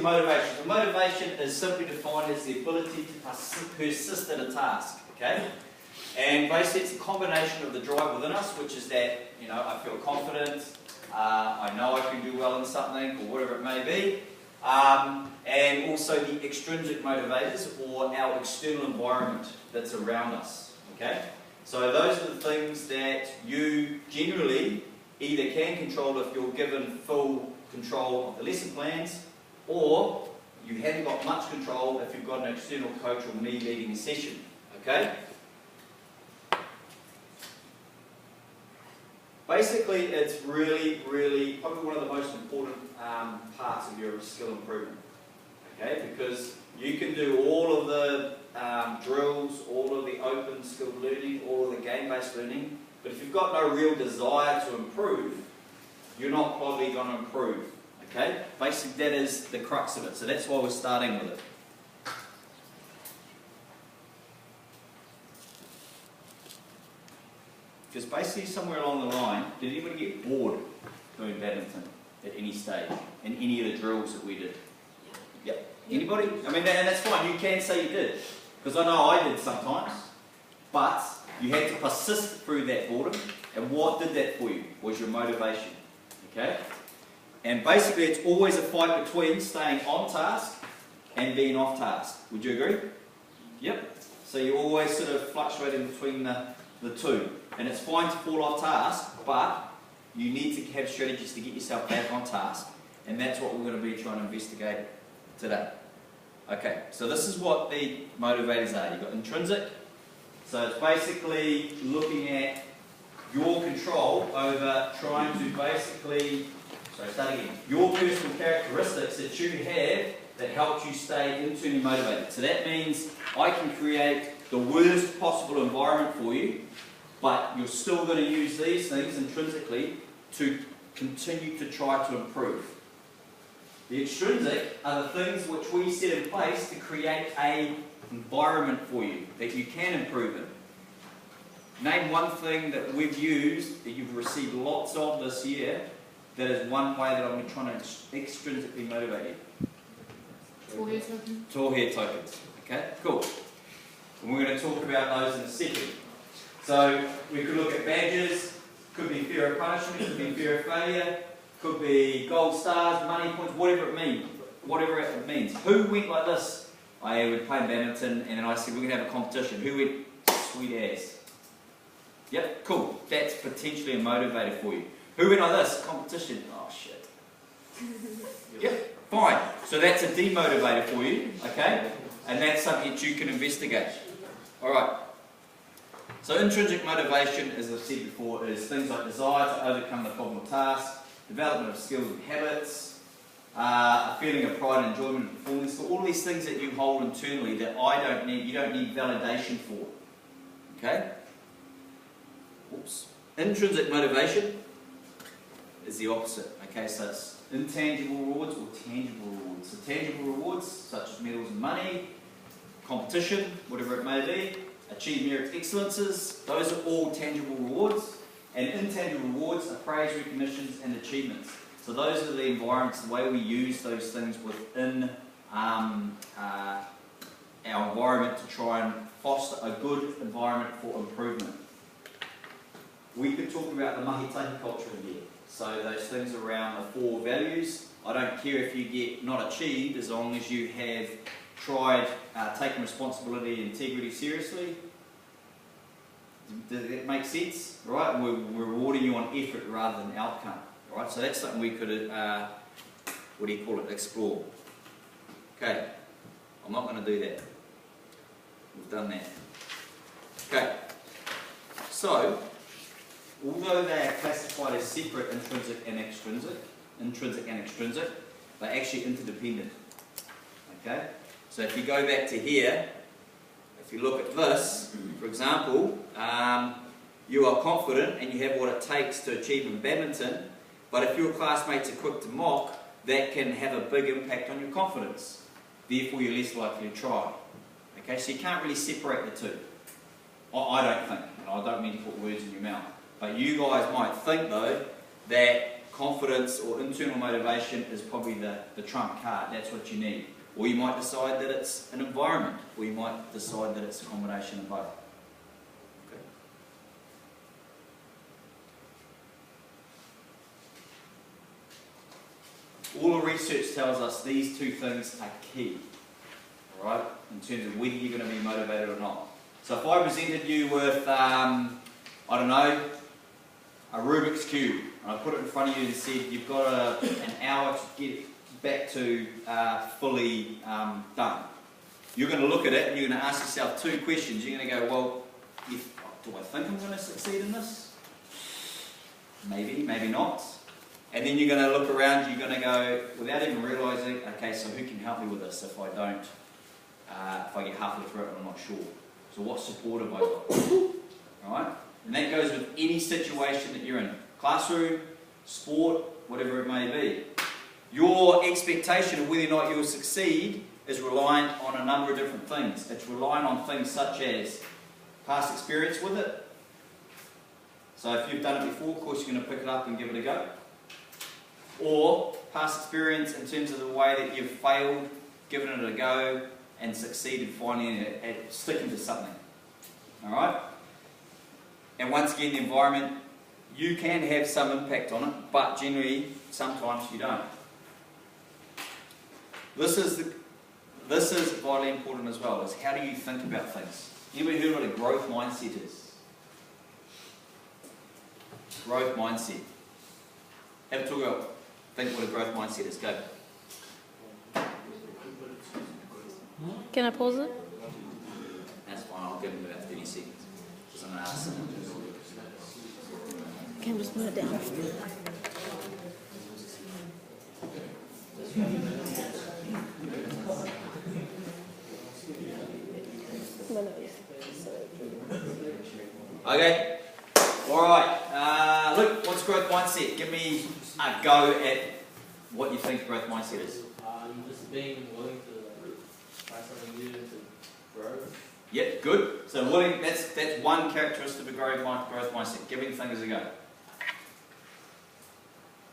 motivation. So motivation is simply defined as the ability to persist at a task. Okay? And basically it's a combination of the drive within us, which is that, you know, I feel confident, I know I can do well in something, or whatever it may be. And also the extrinsic motivators, or our external environment that's around us. Okay? So those are the things that you generally either can control if you're given full control of the lesson plans, or you haven't got much control if you've got an external coach or me leading a session. Okay? Basically, it's really, really probably one of the most important parts of your skill improvement. Okay? Because you can do all of the drills, all of the open skilled learning, all of the game-based learning, but if you've got no real desire to improve, you're not probably going to improve. Okay? Basically, that is the crux of it. So that's why we're starting with it. Because basically, somewhere along the line, did anybody get bored doing badminton at any stage in any of the drills that we did? Yep. Anybody? I mean, and that's fine. You can say you did, because I know I did sometimes. But you had to persist through that boredom, and what did that for you was your motivation. Okay? And basically, it's always a fight between staying on task and being off task. Would you agree? Yep. So you're always sort of fluctuating between the two. And it's fine to fall off task, but you need to have strategies to get yourself back on task. And that's what we're going to be trying to investigate today. Okay, so this is what the motivators are. You've got intrinsic. So it's basically looking at your control over trying to basically, your personal characteristics that you have that help you stay internally motivated. So that means I can create the worst possible environment for you, but you're still going to use these things intrinsically to continue to try to improve. The extrinsic are the things which we set in place to create an environment for you that you can improve in. Name one thing that we've used, that you've received lots of this year, that is one way that I'm trying to extrinsically motivate you. Tall hair tokens. Tall hair tokens. Okay, cool. And we're going to talk about those in a second. So we could look at badges, could be fear of punishment, could be fear of failure, could be gold stars, money points, whatever it means. Who went like this? I would play badminton and then I said we're going to have a competition. Who went sweet ass? Yep, cool. That's potentially a motivator for you. Who went like this? Competition. Oh shit. Yep, fine. So that's a demotivator for you, okay? And that's something that you can investigate. Alright. So intrinsic motivation, as I've said before, is things like desire to overcome the problem or task, development of skills and habits, a feeling of pride and enjoyment and performance. So all these things that you hold internally that you don't need validation for. Okay? Oops. Intrinsic motivation is the opposite. Okay, so it's intangible rewards or tangible rewards. So tangible rewards, such as medals and money, competition, whatever it may be, achieve merit excellences, those are all tangible rewards. And intangible rewards are praise, recognitions, and achievements. So those are the environments, the way we use those things within our environment to try and foster a good environment for improvement. We could talk about the mahi-tahi culture in here. So those things around the 4 values. I don't care if you get not achieved as long as you have tried taking responsibility and integrity seriously. Does that make sense? Right? We're rewarding you on effort rather than outcome. Right? So that's something we could, explore. Okay. I'm not going to do that. We've done that. Okay. So, although they are classified as separate intrinsic and extrinsic, they're actually interdependent. Okay? So if you go back to here, if you look at this, for example, you are confident and you have what it takes to achieve in badminton, but if your classmates are quick to mock, that can have a big impact on your confidence. Therefore, you're less likely to try. Okay, so you can't really separate the two. I don't think, and I don't mean to put words in your mouth, but you guys might think though that confidence or internal motivation is probably the trump card. That's what you need. Or you might decide that it's an environment, or you might decide that it's a combination of both. Okay. All the research tells us these two things are key, all right, in terms of whether you're going to be motivated or not. So if I presented you with, I don't know, a Rubik's Cube, and I put it in front of you and said you've got an hour to get it back to fully done. You're going to look at it and you're going to ask yourself two questions. You're going to go, well, do I think I'm going to succeed in this? Maybe, maybe not. And then you're going to look around, you're going to go, without even realising, okay, so who can help me with this if I don't, if I get halfway through it and I'm not sure? So what support have I got? Alright? And that goes with any situation that you're in. Classroom, sport, whatever it may be. Your expectation of whether or not you'll succeed is reliant on a number of different things. It's reliant on things such as past experience with it. So if you've done it before, of course you're going to pick it up and give it a go. Or past experience in terms of the way that you've failed, given it a go, and succeeded finally at sticking to something. Alright? And once again, the environment, you can have some impact on it, but generally, sometimes you don't. This is vitally important as well, is how do you think about things? Anybody heard what a growth mindset is? Growth mindset. Have a talk about, think what a growth mindset is. Go. Can I pause it? That's fine, I'll give them about 30 seconds. Because I'm going to ask them. Can I just put it down? Okay. Alright. Look, what's growth mindset? Give me a go at what you think growth mindset is. Just being willing to try something new to grow. Yep, good. So willing, that's one characteristic of a growth mindset, giving things a go.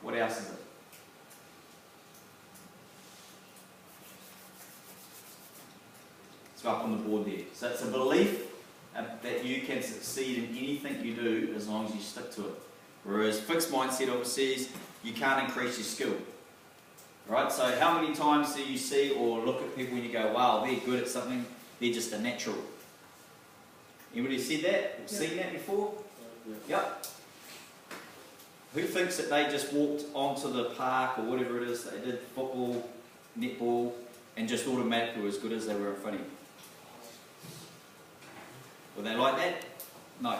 What else is it? It's up on the board there. So it's a belief that you can succeed in anything you do as long as you stick to it. Whereas fixed mindset obviously is you can't increase your skill. Right? So how many times do you see or look at people and you go, wow, they're good at something, they're just a natural. Anybody said that? Or seen that before? Yep. Who thinks that they just walked onto the park or whatever it is, they did football, netball, and just automatically were as good as they were in front of you? Were they like that? No.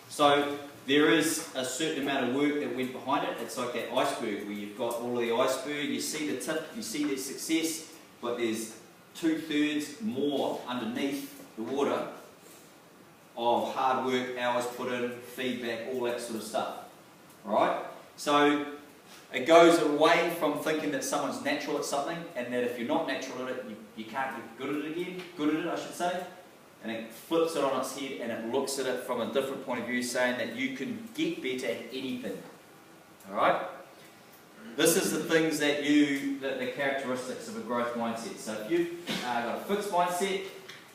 So there is a certain amount of work that went behind it. It's like that iceberg where you've got all of the iceberg, you see the tip, you see their success, but there's 2/3 more underneath the water of hard work, hours put in, feedback, all that sort of stuff. Right? So it goes away from thinking that someone's natural at something and that if you're not natural at it, you can't get good at it again, good at it I should say. And it flips it on its head and it looks at it from a different point of view, saying that you can get better at anything. Alright? This is the things that the characteristics of a growth mindset. So if you've got a fixed mindset,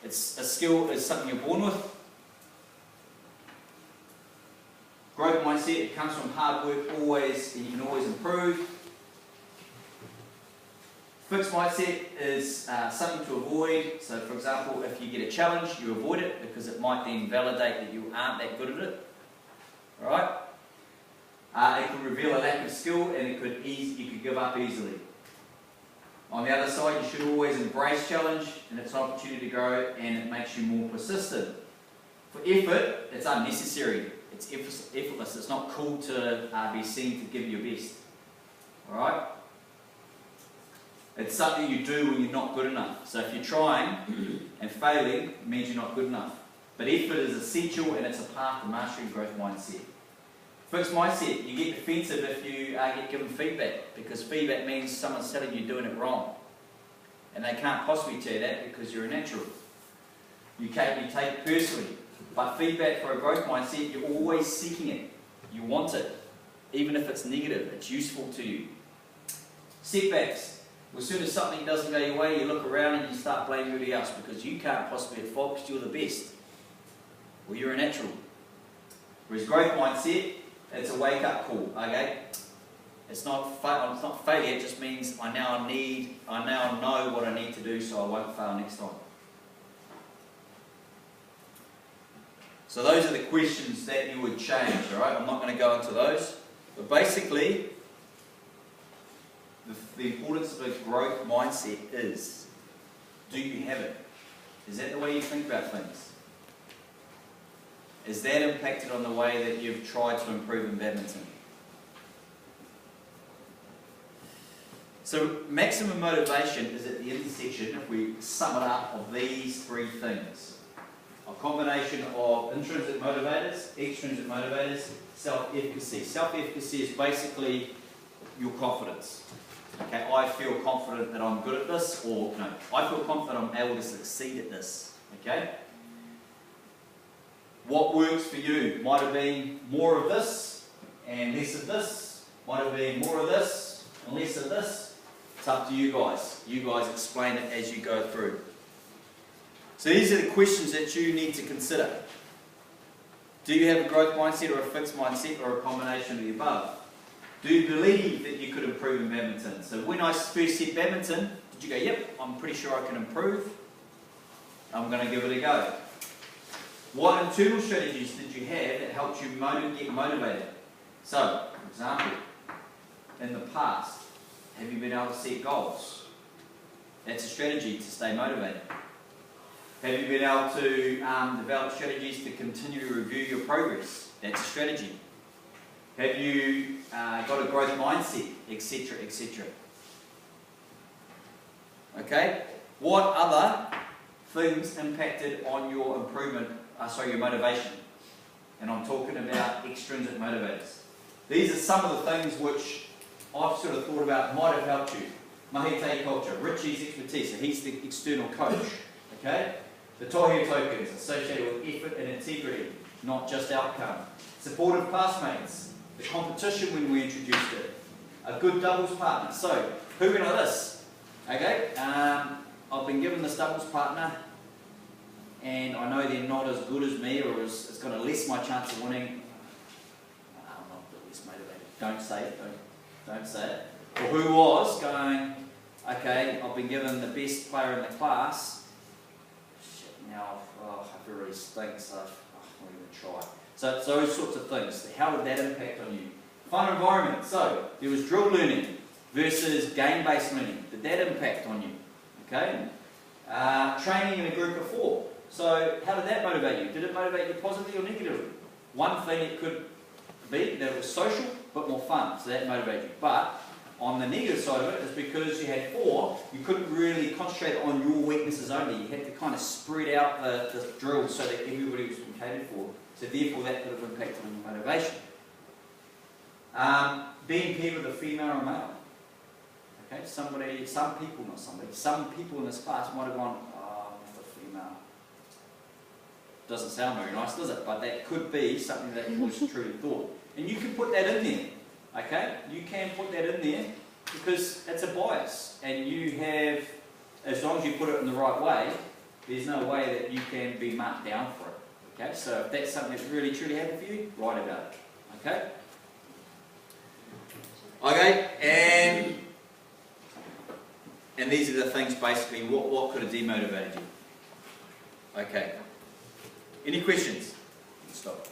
it's a skill, is something you're born with. Growth mindset, it comes from hard work always, and you can always improve. Fixed mindset is something to avoid. So for example, if you get a challenge, you avoid it because it might then validate that you aren't that good at it. Alright? It could reveal a lack of skill and you could give up easily. On the other side, you should always embrace challenge and it's an opportunity to grow and it makes you more persistent. For effort, it's unnecessary. It's effortless. It's not cool to be seen to give your best. Alright? It's something you do when you're not good enough. So if you're trying and failing, it means you're not good enough. But effort is essential and it's a path to mastering growth mindset. Fixed mindset, you get defensive if you get given feedback, because feedback means someone's telling you doing it wrong. And they can't possibly tell you that because you're a natural. You take it personally. But feedback for a growth mindset, you're always seeking it. You want it. even if it's negative, it's useful to you. Setbacks. As soon as something doesn't go your way, you look around and you start blaming everybody else because you can't possibly at fault because you're the best. Well, you're a natural. Whereas growth mindset, it's a wake-up call, okay? It's not failure, it just means I now know what I need to do so I won't fail next time. So those are the questions that you would change, alright? I'm not going to go into those. But basically, the importance of a growth mindset is, do you have it? Is that the way you think about things? Is that impacted on the way that you've tried to improve in badminton? So maximum motivation is at the intersection, if we sum it up, of these three things. A combination of intrinsic motivators, extrinsic motivators, self-efficacy. Self-efficacy is basically your confidence. Okay, I feel confident that I'm good at this, or no, I feel confident I'm able to succeed at this. Okay? What works for you might have been more of this and less of this, might have been more of this and less of this. It's up to you guys. You guys explain it as you go through. So these are the questions that you need to consider. Do you have a growth mindset or a fixed mindset or a combination of the above? Do you believe that you could improve in badminton? So when I first said badminton, did you go, yep, I'm pretty sure I can improve. I'm going to give it a go. What internal strategies did you have that helped you get motivated? So, for example, in the past, have you been able to set goals? That's a strategy to stay motivated. Have you been able to develop strategies to continually review your progress? That's a strategy. Have you got a growth mindset, etc., etc.? Okay? What other things impacted on your improvement, your motivation? And I'm talking about extrinsic motivators. These are some of the things which I've sort of thought about might have helped you. Mahite culture, Richie's expertise, so he's the external coach. Okay? The Tohia tokens associated with effort and integrity, not just outcome. Supportive classmates, the competition when we introduced it. A good doubles partner. So, who can I this? Okay? I've been given this doubles partner and I know they're not as good as me or it's going to lessen my chance of winning. I'm not the least motivated. Don't say it. Don't say it. Or who was going, okay, I've been given the best player in the class. Shit, now I really stink, so I'm not even try. So it's those sorts of things. How did that impact on you? Fun environment. So there was drill learning versus game-based learning. Did that impact on you? Okay. Training in a group of 4. So how did that motivate you? Did it motivate you positively or negatively? One thing it could be that it was social but more fun, so that motivated you. But on the negative side of it is because you had 4, you couldn't really concentrate on your weaknesses only. You had to kind of spread out the drills so that everybody was catered for. So therefore that could have impacted on your motivation. Being paired with a female or male. Okay, some people in this class might have gone, oh, I'm with a female. Doesn't sound very nice, does it? But that could be something that was truly thought. And you can put that in there. Okay? You can put that in there because it's a bias. And you have, as long as you put it in the right way, there's no way that you can be marked down for it. Okay? So if that's something that's really truly happened for you, write about it. Okay? Okay, and these are the things basically, what could have demotivated you? Okay. Any questions? Stop.